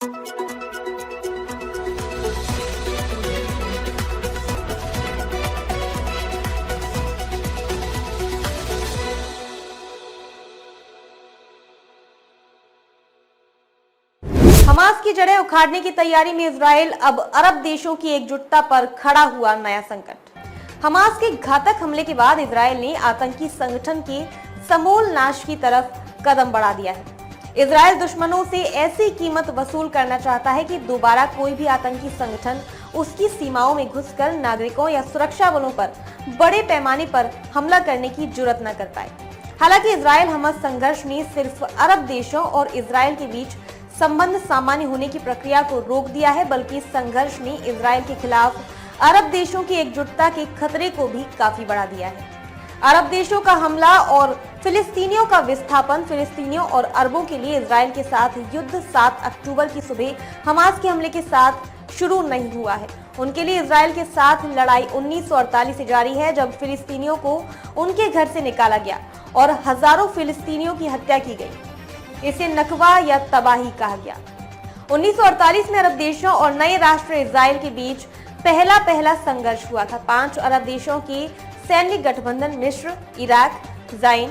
Hamas की जड़ें उखाड़ने की तैयारी में इजराइल अब अरब देशों की एकजुटता पर खड़ा हुआ नया संकट। हमास के घातक हमले के बाद इजराइल ने आतंकी संगठन के समूल नाश की तरफ कदम बढ़ा दिया है। इजराइल दुश्मनों से ऐसी कीमत वसूल करना चाहता है कि दोबारा कोई भी आतंकी संगठन उसकी सीमाओं में घुसकर नागरिकों या सुरक्षा बलों पर बड़े पैमाने पर हमला करने की जुर्रत न कर पाए। हालांकि इजराइल हमास संघर्ष ने सिर्फ अरब देशों और इजराइल के बीच संबंध सामान्य होने की प्रक्रिया को रोक दिया है, बल्कि इस संघर्ष ने इजराइल के खिलाफ अरब देशों की एकजुटता के खतरे को भी काफी बढ़ा दिया है। अरब देशों का हमला और फिलिस्तीनियों का विस्थापन फिलिस्तीनियों और अरबों के लिए इजराइल के साथ युद्ध 7 अक्टूबर की सुबह हमास के हमले के साथ शुरू नहीं हुआ है। उनके लिए इजराइल के साथ लड़ाई 1948 से जारी है, जब फिलिस्तीनियों को उनके घर से निकाला गया और हजारों फिलिस्तीनियों की हत्या की गई। इसे नकवा या तबाही कहा गया। 1948 में अरब देशों और नए राष्ट्र इजराइल के बीच पहला संघर्ष हुआ था। 5 अरब देशों के सैन्य गठबंधन मिस्र, इराक, जाइन,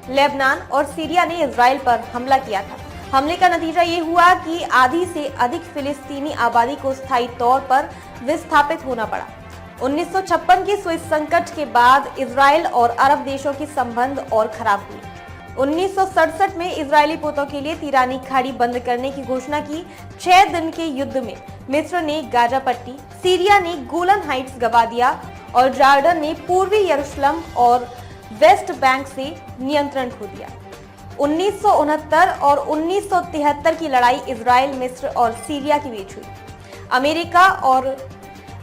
लेबनान और सीरिया ने इजराइल पर हमला किया था। हमले का नतीजा ये हुआ कि आधी से अधिक फिलिस्तीनी आबादी को स्थायी तौर पर विस्थापित होना पड़ा। 1956 के स्विस संकट के बाद इजराइल और अरब देशों के संबंध और खराब हुए। 1967 में इजरायली पोतों के लिए तिरानी खाड़ी बंद करने की घोषणा की। 6 दिन के युद्ध में मिस्र ने गाजा पट्टी, सीरिया ने गोलन हाइट्स गवा दिया और जॉर्डन ने पूर्वी यरूशलेम और वेस्ट बैंक से नियंत्रण खो दिया। 1969 और 1973 की लड़ाई इजराइल, मिस्र और सीरिया के बीच हुई।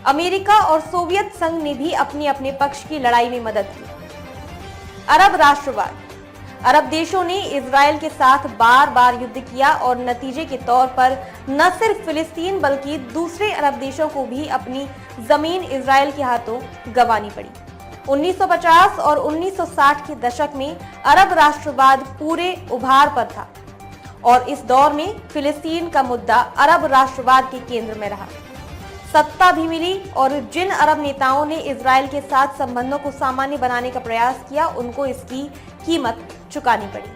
अमेरिका और सोवियत संघ ने भी अपने अपने पक्ष की लड़ाई में मदद की। अरब राष्ट्रवाद। अरब देशों ने इजराइल के साथ बार बार युद्ध किया और नतीजे के तौर पर न सिर्फ फिलिस्तीन बल्कि दूसरे अरब देशों को भी अपनी जमीन इजराइल के हाथों गंवानी पड़ी। 1950 और 1960 के दशक में अरब राष्ट्रवाद पूरे उभार पर था और इस दौर में फिलिस्तीन का मुद्दा अरब राष्ट्रवाद के केंद्र में रहा। सत्ता भी मिली और जिन अरब नेताओं ने इजराइल के साथ संबंधों को सामान्य बनाने का प्रयास किया, उनको इसकी कीमत चुकानी पड़ी।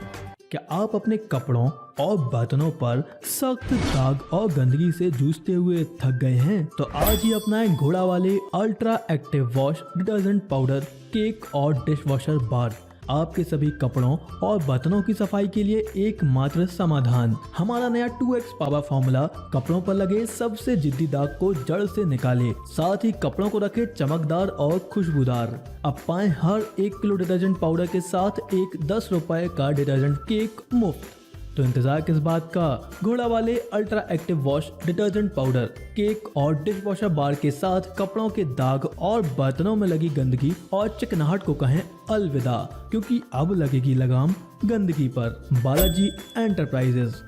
क्या आप अपने कपड़ों और बर्तनों पर सख्त दाग और गंदगी से जूझते हुए थक गए हैं? तो आज ही अपनाएं घोड़ा वाले ultra active wash detergent powder, cake और डिश वॉशर बार। आपके सभी कपड़ों और बर्तनों की सफाई के लिए एकमात्र समाधान। हमारा नया 2x पावर फॉर्मूला कपड़ों पर लगे सबसे जिद्दी दाग को जड़ से निकाले, साथ ही कपड़ों को रखे चमकदार और खुशबूदार। अब पाएं हर 1 किलो डिटर्जेंट पाउडर के साथ एक 10 रुपए का डिटर्जेंट केक मुफ्त। तो इंतजार किस बात का? घोड़ा वाले ultra active wash detergent powder, cake और डिश वॉशर बार के साथ कपड़ों के दाग और बर्तनों में लगी गंदगी और चिकनाहट को कहें अलविदा, क्योंकि अब लगेगी लगाम गंदगी पर। बालाजी एंटरप्राइजेस।